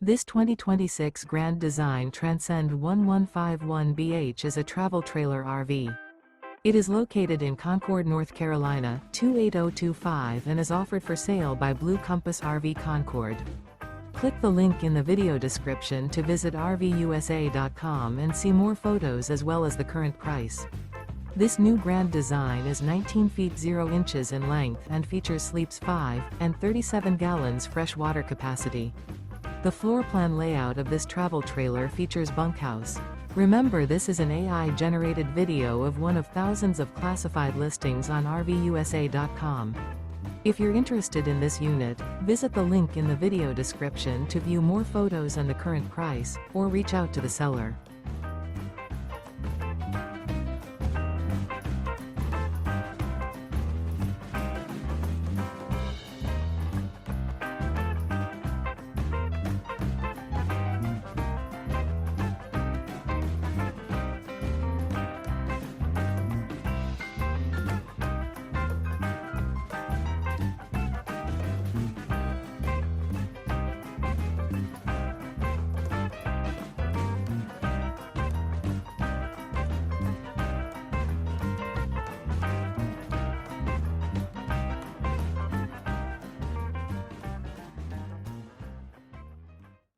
This 2026 Grand Design Transcend One 151BH is a travel trailer RV. It is located in Concord, North Carolina, 28025 and is offered for sale by Blue Compass RV Concord. Click the link in the video description to visit RVUSA.com and see more photos as well as the current price. This new Grand Design is 19 feet 0 inches in length and features sleeps 5 and 37 gallons fresh water capacity. The floor plan layout of this travel trailer features bunkhouse. Remember, this is an AI-generated video of one of thousands of classified listings on RVUSA.com. If you're interested in this unit, visit the link in the video description to view more photos and the current price, or reach out to the seller.